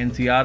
NCR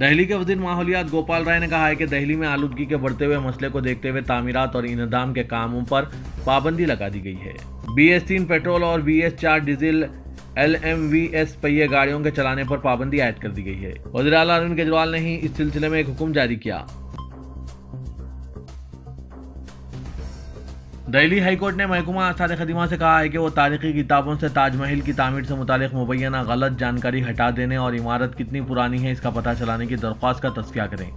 Delhi کے وزیر ماحولیات گوپال رائے نے کہا ہے کہ دہلی میں آلودگی کے بڑھتے ہوئے مسئلے کو دیکھتے ہوئے تعمیرات اور انہدام کے کاموں پر پابندی لگا دی گئی ہے۔ BS3 پیٹرول اور BS4 ڈیزل LMVS پہیے گاڑیوں کے چلانے پر پابندی عائد کر دی گئی ہے۔ وزیر اعلیٰ اروند کیجریوال نے ہی اس سلسلے میں ایک حکم جاری کیا۔ دہلی ہائی کورٹ نے محکمہ آثار قدیمہ سے کہا ہے کہ وہ تاریخی کتابوں سے تاج محل کی تعمیر سے متعلق مبینہ غلط جانکاری ہٹا دینے اور عمارت کتنی پرانی ہے اس کا پتہ چلانے کی درخواست کا تصفیہ کریں۔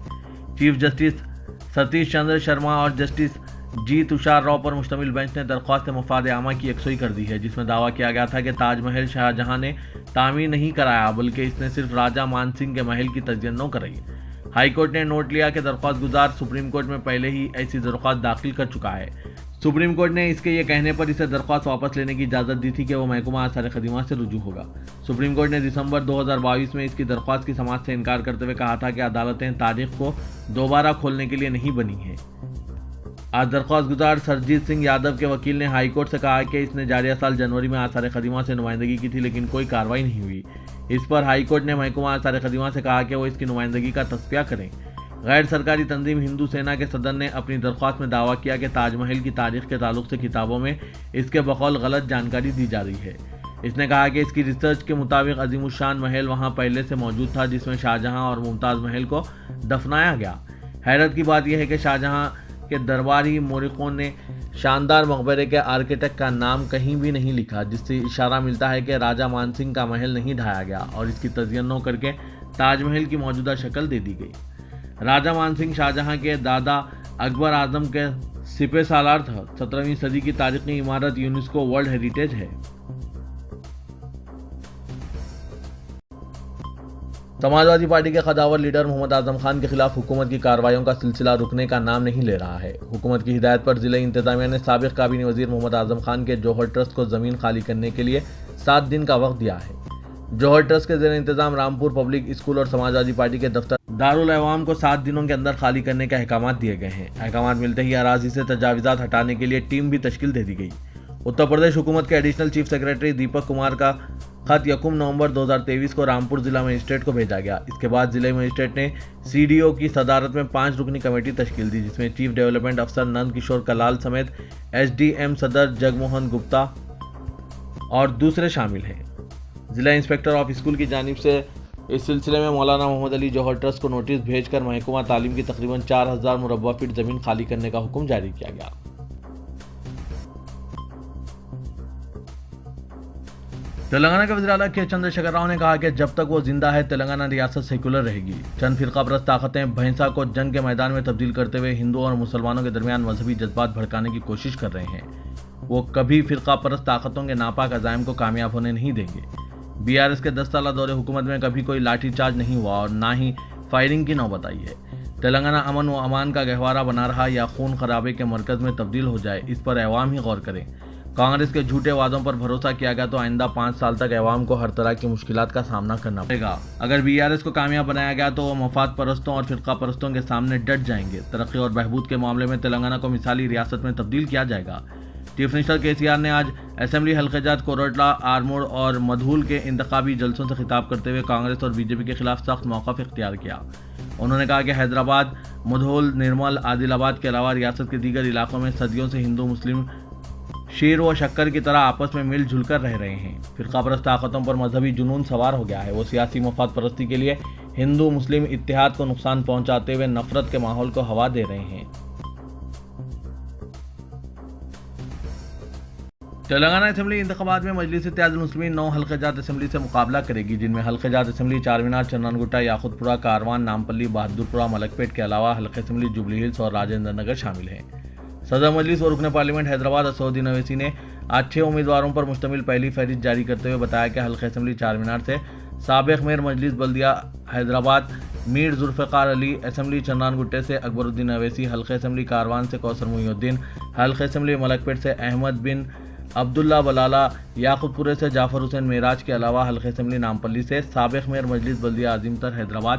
چیف جسٹس ستیش چندر شرما اور جسٹس جی تشار راؤ پر مشتمل بینچ نے درخواست مفاد عامہ کی یکسوئی کر دی ہے، جس میں دعویٰ کیا گیا تھا کہ تاج محل شاہ جہاں نے تعمیر نہیں کرایا بلکہ اس نے صرف راجہ مان سنگھ کے محل کی تزئین نو کرائی۔ ہائی کورٹ نے نوٹ لیا کہ درخواست گزار سپریم کورٹ میں پہلے ہی ایسی درخواست داخل کر چکا ہے۔ سپریم کورٹ نے اس کے یہ کہنے پر اسے درخواست واپس لینے کی اجازت دی تھی کہ وہ محکمہ آثار قدیمہ سے رجوع ہوگا۔ سپریم کورٹ نے دسمبر 2022 میں اس کی درخواست کی سماعت سے انکار کرتے ہوئے کہا تھا کہ عدالتیں تاریخ کو دوبارہ کھولنے کے لیے نہیں بنی ہیں۔ آج درخواست گزار سرجیت سنگھ یادو کے وکیل نے ہائی کورٹ سے کہا کہ اس نے جاریہ سال جنوری میں آثار قدیمہ سے نمائندگی کی تھی لیکن کوئی کارروائی نہیں ہوئی۔ اس پر ہائی کورٹ نے محکمہ آثار قدیمہ سے کہا کہ وہ اس کی نمائندگی کا تصفیہ کریں۔ غیر سرکاری تنظیم ہندو سینا کے صدر نے اپنی درخواست میں دعویٰ کیا کہ تاج محل کی تاریخ کے تعلق سے کتابوں میں اس کے بقول غلط جانکاری دی جا رہی ہے۔ اس نے کہا کہ اس کی ریسرچ کے مطابق عظیم الشان محل وہاں پہلے سے موجود تھا جس میں شاہجہاں اور ممتاز محل کو دفنایا گیا۔ حیرت کی بات یہ ہے کہ شاہجہاں کے درباری مورخوں نے شاندار مقبرے کے آرکیٹیکٹ کا نام کہیں بھی نہیں لکھا، جس سے اشارہ ملتا ہے کہ راجہ مان سنگھ کا محل نہیں ڈھایا گیا اور اس کی تزئین نو کر کے تاج محل کی موجودہ شکل دے دی گئی۔ راجہ مان سنگھ شاہجہاں کے دادا اکبر اعظم کے سپہ سالار تھا۔ 17ویں صدی کی تاریخی عمارت یونیسکو ورلڈ ہیریٹیج ہے۔ سماجوادی پارٹی کے قداور لیڈر محمد اعظم خان کے خلاف حکومت کی کارروائیوں کا سلسلہ رکنے کا نام نہیں لے رہا ہے۔ حکومت کی ہدایت پر ضلع انتظامیہ نے سابق کابینی وزیر محمد اعظم خان کے جوہر ٹرسٹ کو زمین خالی کرنے کے لیے 7 دن کا وقت دیا ہے۔ جوہر ٹرسٹ کے زیر انتظام رامپور پبلک اسکول اور سماجوادی پارٹی کے دفتر دارالعوام کو 7 دنوں کے اندر خالی کرنے کے احکامات دیے گئے ہیں۔ احکامات ملتے ہی اراضی سے تجاوزات ہٹانے کے لیے ٹیم بھی تشکیل دے دی گئی۔ اتر پردیش حکومت کے additional chief secretary Deepak Kumar کا خط 1 نومبر 2023 کو رامپور ضلع مجسٹریٹ کو بھیجا گیا۔ اس کے بعد ضلع مجسٹریٹ نے CDO کی صدارت میں 5 رکنی کمیٹی تشکیل دی، جس میں چیف ڈیولپمنٹ افسر نند کشور کلال سمیت SDM صدر جگ موہن گپتا اور دوسرے شامل ہیں۔ ضلع انسپکٹر آف اسکول کی جانب سے اس سلسلے میں مولانا محمد علی جوہر ٹرسٹ کو نوٹس بھیج کر محکمہ تعلیم کی تقریباً 4000 مربع فٹ زمین خالی کرنے کا حکم جاری کیا گیا۔ تلنگانہ کے وزیر اعلیٰ کے چندر شیکھر راؤ نے کہا کہ جب تک وہ زندہ ہے تلنگانہ ریاست سیکولر رہے گی۔ چند فرقہ پرست طاقتیں بھینسا کو جنگ کے میدان میں تبدیل کرتے ہوئے ہندوؤں اور مسلمانوں کے درمیان مذہبی جذبات بھڑکانے کی کوشش کر رہے ہیں۔ وہ کبھی فرقہ پرست طاقتوں کے ناپاک عزائم کو کامیاب ہونے نہیں دیں گے۔ BRS کے 10 سالہ دور حکومت میں کبھی کوئی لاٹھی چارج نہیں ہوا اور نہ ہی فائرنگ کی نوبت آئی ہے۔ تلنگانہ امن و امان کا گہوارہ بنا رہا یا خون خرابے کے مرکز میں تبدیل ہو جائے، اس پر عوام ہی غور کریں۔ کانگریس کے جھوٹے وعدوں پر بھروسہ کیا گیا تو آئندہ 5 سال تک عوام کو ہر طرح کی مشکلات کا سامنا کرنا پڑے گا۔ اگر BRS کو کامیاب بنایا گیا تو وہ مفاد پرستوں اور فرقہ پرستوں کے سامنے ڈٹ جائیں گے۔ ترقی اور بہبود کے معاملے میں تلنگانہ کو مثالی ریاست میں تبدیل کیا جائے گا۔ چیف منسٹر KCR نے آج اسمبلی حلقہ جات کورٹلہ، آرموڑ اور مدھول کے انتخابی جلسوں سے خطاب کرتے ہوئے کانگریس اور BJP کے خلاف سخت موقف اختیار کیا۔ انہوں نے کہا کہ حیدرآباد، مدھول، نرمل، عادل آباد کے علاوہ ریاست کے دیگر علاقوں میں صدیوں سے ہندو مسلم شیر و شکر کی طرح آپس میں مل جل کر رہ رہے ہیں۔ فرقہ پرست طاقتوں پر مذہبی جنون سوار ہو گیا ہے۔ وہ سیاسی مفاد پرستی کے لیے ہندو مسلم اتحاد کو نقصان پہنچاتے ہوئے نفرت کے ماحول کو ہوا دے رہے ہیں۔ تلنگانہ اسمبلی انتخابات میں مجلس اتحاد المسلمین 9 حلقہ جات اسمبلی سے مقابلہ کرے گی، جن میں حلقہ جات اسمبلی چار مینار، چنن گٹا، یاقوت پورہ، کاروان، نامپلی، بہادر پورہ، ملک پیٹ کے علاوہ حلقہ اسمبلی جوبلی ہلز اور راجندر نگر شامل ہیں۔ صدر مجلس اور رکن پارلیمنٹ حیدرآباد اسدالدین اویسی نے آج 6 امیدواروں پر مشتمل پہلی فہرست جاری کرتے ہوئے بتایا کہ حلقہ اسمبلی چار مینار سے سابق میئر مجلس بلدیہ حیدرآباد میر ذوالفقار علی، اسمبلی چنن گٹے سے اکبر الدین اویسی، حلقہ اسمبلی کاروان سے کوثر محی الدین، حلقہ اسمبلی ملک پیٹ سے احمد بن عبداللہ بلالہ، یاقوت پورے سے جعفر حسین معراج کے علاوہ حلقہ اسمبلی نامپلی سے سابق میئر مجلس بلدیہ عظیم تر حیدرآباد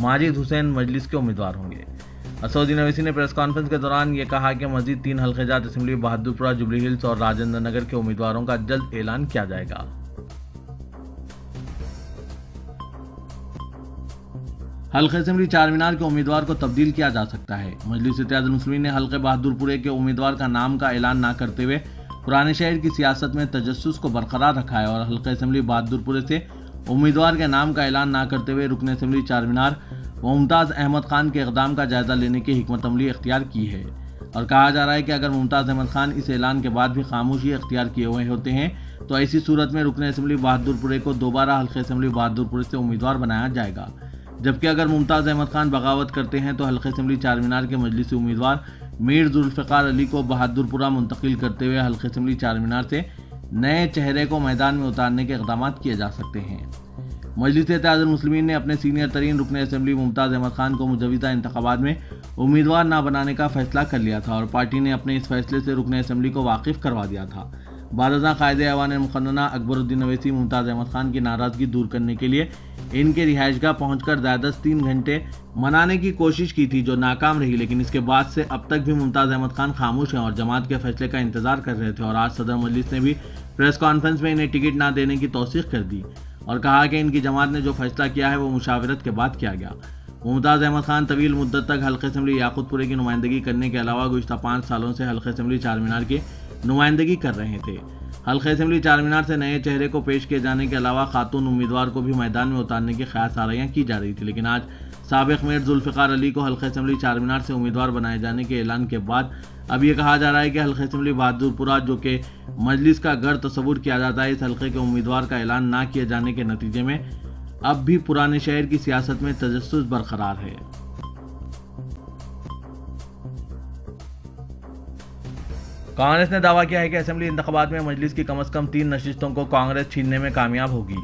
ماجد حسین مجلس کے امیدوار ہوں گے۔ اسدالدین اویسی نے پریس کانفرنس کے دوران یہ کہا کہ مزید 3 حلقہ جات اسمبلی بہادر پورہ، جوبلی ہلز اور راجندر نگر کے امیدواروں کا جلد اعلان کیا جائے گا۔ حلقہ اسمبلی چار مینار کے امیدوار کو تبدیل کیا جا سکتا ہے۔ مجلس اتحاد المسلمین نے حلقہ بہادر پورے کے امیدوار کا نام کا اعلان نہ کرتے ہوئے پرانے شہر کی سیاست میں تجسس کو برقرار رکھا ہے اور حلقہ اسمبلی بہادر پورے سے امیدوار کے نام کا اعلان نہ کرتے ہوئے رکن اسمبلی چار مینار ممتاز احمد خان کے اقدام کا جائزہ لینے کی حکمت عملی اختیار کی ہے، اور کہا جا رہا ہے کہ اگر ممتاز احمد خان اس اعلان کے بعد بھی خاموشی اختیار کیے ہوئے ہوتے ہیں تو ایسی صورت میں رکن اسمبلی بہادر پورے کو دوبارہ حلقہ اسمبلی بہادر پورے سے امیدوار بنایا جائے گا، جبکہ اگر ممتاز احمد خان بغاوت کرتے ہیں تو حلقہ اسمبلی چار مینار کے مجلسی امیدوار میر ذوالفقار علی کو بہادر پورہ منتقل کرتے ہوئے حلقہ اسمبلی چار مینار سے نئے چہرے کو میدان میں اتارنے کے اقدامات کیے جا سکتے ہیں۔ مجلس اتحاد المسلمین نے اپنے سینئر ترین رکن اسمبلی ممتاز احمد خان کو مجوزہ انتخابات میں امیدوار نہ بنانے کا فیصلہ کر لیا تھا اور پارٹی نے اپنے اس فیصلے سے رکن اسمبلی کو واقف کروا دیا تھا۔ بعد ازاں قائد ایوان مقننہ اکبر الدین اویسی ممتاز احمد خان کی ناراضگی دور کرنے کے لیے ان کے رہائش گاہ پہنچ کر زائد از 3 گھنٹے منانے کی کوشش کی تھی جو ناکام رہی، لیکن اس کے بعد سے اب تک بھی ممتاز احمد خان خاموش ہیں اور جماعت کے فیصلے کا انتظار کر رہے تھے، اور آج صدر مجلس نے بھی پریس کانفرنس میں انہیں ٹکٹ نہ دینے کی توثیق کر دی اور کہا کہ ان کی جماعت نے جو فیصلہ کیا ہے وہ مشاورت کے بعد کیا گیا۔ ممتاز احمد خان طویل مدت تک حلقہ اسمبلی یاقوت پورے کی نمائندگی کرنے کے علاوہ گزشتہ 5 سالوں سے حلقہ اسمبلی چار مینار کی نمائندگی کر رہے تھے۔ حلقہ اسمبلی چار مینار سے نئے چہرے کو پیش کیے جانے کے علاوہ خاتون امیدوار کو بھی میدان میں اتارنے کی خیال سازیاں کی جا رہی تھی، لیکن آج سابق میئر ذوالفقار علی کو حلقہ اسمبلی چار مینار سے امیدوار بنائے جانے کے اعلان کے بعد اب یہ کہا جا رہا ہے کہ حلقہ اسمبلی بہادر پورہ جو کہ مجلس کا گڑھ تصور کیا جاتا ہے، اس حلقے کے امیدوار کا اعلان نہ کیے جانے کے نتیجے میں اب بھی پرانے شہر کی سیاست میں تجسس برقرار ہے۔ کانگریس نے دعویٰ کیا ہے کہ اسمبلی انتخابات میں مجلس کی کم از کم 3 نشستوں کو کانگریس چھیننے میں کامیاب ہوگی۔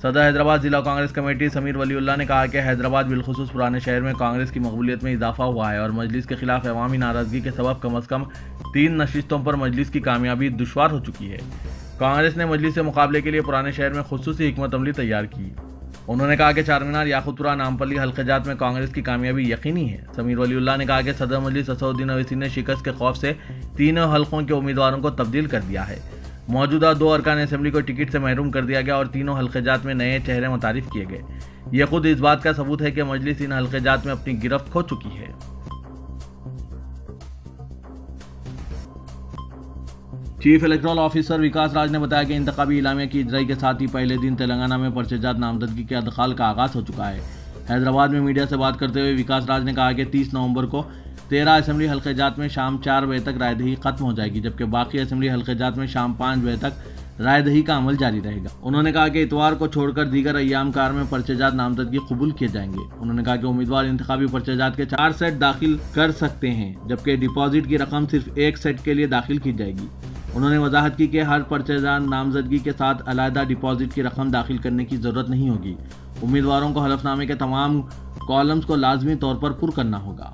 صدر حیدرآباد ضلع کانگریس کمیٹی سمیر ولی اللہ نے کہا کہ حیدرآباد بالخصوص پرانے شہر میں کانگریس کی مقبولیت میں اضافہ ہوا ہے اور مجلس کے خلاف عوامی ناراضگی کے سبب کم از کم 3 نشستوں پر مجلس کی کامیابی دشوار ہو چکی ہے۔ کانگریس نے مجلس سے مقابلے کے لیے پرانے شہر میں خصوصی حکمت عملی تیار کی۔ انہوں نے کہا کہ چار مینار یاقوت پورہ نامپلی حلقہ جات میں کانگریس کی کامیابی یقینی ہے۔ سمیر ولی اللہ نے کہا کہ صدر مجلس اسد الدین اویسی نے شکست کے خوف سے تینوں حلقوں کے امیدواروں کو تبدیل کر دیا ہے۔ موجودہ 2 ارکان اسمبلی کو ٹکٹ سے محروم کر دیا گیا اور تینوں حلقہ جات میں نئے چہرے متعارف کیے گئے۔ یہ خود اس بات کا ثبوت ہے کہ مجلس ان حلقہ جات میں اپنی گرفت کھو چکی ہے۔ چیف الیکٹورل آفیسر وکاس راج نے بتایا کہ انتخابی اعلامیہ کی اجرائی کے ساتھ ہی پہلے دن تلنگانہ میں پرچہ جات نامزدگی کے ادخال کا آغاز ہو چکا ہے۔ حیدرآباد میں میڈیا سے بات کرتے ہوئے وکاس راج نے کہا کہ 30 نومبر کو 13 اسمبلی حلقہ جات میں شام 4 بجے تک رائے دہی ختم ہو جائے گی، جبکہ باقی اسمبلی حلقہ جات میں شام 5 بجے تک رائے دہی کا عمل جاری رہے گا۔ انہوں نے کہا کہ اتوار کو چھوڑ کر دیگر ایام کار میں پرچہ جات نامزدگی قبول کیے جائیں گے۔ انہوں نے کہا کہ امیدوار انتخابی پرچہ جات کے 4 سیٹ داخل کر سکتے ہیں، جبکہ ڈپازٹ کی رقم صرف 1 سیٹ کے لیے داخل کی جائے گی۔ انہوں نے وضاحت کی کہ ہر پرچہ جات نامزدگی کے ساتھ علیحدہ ڈپازٹ کی رقم داخل کرنے کی ضرورت نہیں ہوگی۔ امیدواروں کو حلف نامے کے تمام کالمز کو لازمی طور پر پر کرنا ہوگا۔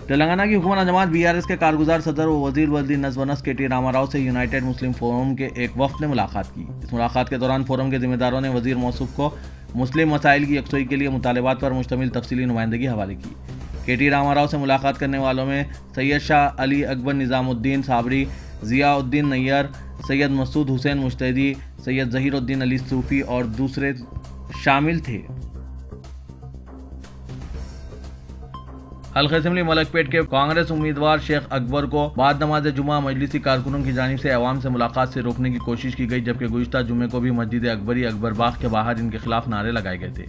تلنگانہ کی حکمراں جماعت BRS کے کارگزار صدر و وزیر وزیر نظم و نسق KT راما راؤ سے یونائیٹڈ مسلم فورم کے ایک وفد نے ملاقات کی۔ اس ملاقات کے دوران فورم کے ذمہ داروں نے وزیر موصوف کو مسلم مسائل کی یکسوئی کے لیے مطالبات پر مشتمل تفصیلی نمائندگی حوالے کی۔ KT راما راؤ سے ملاقات کرنے والوں میں سید شاہ علی اکبر نظام الدین صابری، ضیاء الدین نیار، سید مسعود حسین مجتہدی، سید ظہیر الدین علی صوفی اور دوسرے شامل تھے۔ حلقہ اسمبلی ملک پیٹ کے کانگریس امیدوار شیخ اکبر کو بعد نماز جمعہ مجلسی کارکنوں کی جانب سے عوام سے ملاقات سے روکنے کی کوشش کی گئی، جبکہ گزشتہ جمعے کو بھی مسجد اکبری اکبر باغ کے باہر ان کے خلاف نعرے لگائے گئے تھے۔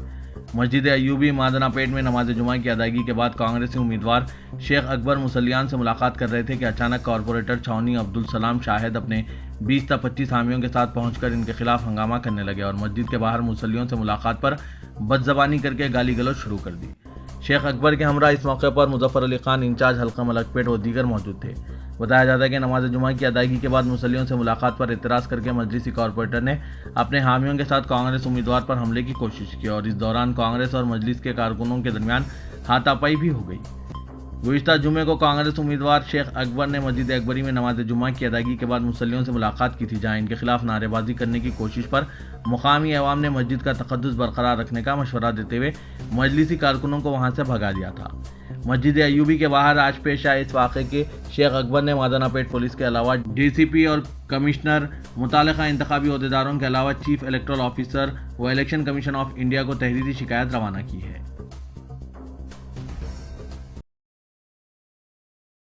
مسجد ایوبی مادنا پیٹ میں نماز جمعہ کی ادائیگی کے بعد کانگریسی امیدوار شیخ اکبر مصلیان سے ملاقات کر رہے تھے کہ اچانک کارپوریٹر چھاونی عبدالسلام شاہد اپنے 20 تا 25 حامیوں کے ساتھ پہنچ کر ان کے خلاف ہنگامہ کرنے لگے اور مسجد کے باہر مصلیوں سے ملاقات پر بدزبانی کر کے گالی گلوچ شروع کر دی۔ شیخ اکبر کے ہمراہ اس موقع پر مظفر علی خان انچارج حلقہ ملک پیٹ و دیگر موجود تھے۔ بتایا جاتا ہے کہ نماز جمعہ کی ادائیگی کے بعد مصلیوں سے ملاقات پر اعتراض کر کے مجلسی کارپوریٹر نے اپنے حامیوں کے ساتھ کانگریس امیدوار پر حملے کی کوشش کی اور اس دوران کانگریس اور مجلس کے کارکنوں کے درمیان ہاتھا پائی بھی ہو گئی۔ گزشتہ جمعے کو کانگریس امیدوار شیخ اکبر نے مسجد اکبری میں نماز جمعہ کی ادائیگی کے بعد مسلموں سے ملاقات کی تھی، جہاں ان کے خلاف نعرے بازی کرنے کی کوشش پر مقامی عوام نے مسجد کا تقدس برقرار رکھنے کا مشورہ دیتے ہوئے مجلسی کارکنوں کو وہاں سے بھگا دیا تھا۔ مسجد ایوبی کے باہر آج پیش آئے اس واقعے کے شیخ اکبر نے مادنا پیٹ پولیس کے علاوہ ڈی سی پی اور کمشنر، متعلقہ انتخابی عہدیداروں کے علاوہ چیف الیکٹورل آفیسر و الیکشن کمیشن آف انڈیا کو تحریری شکایت روانہ کی ہے۔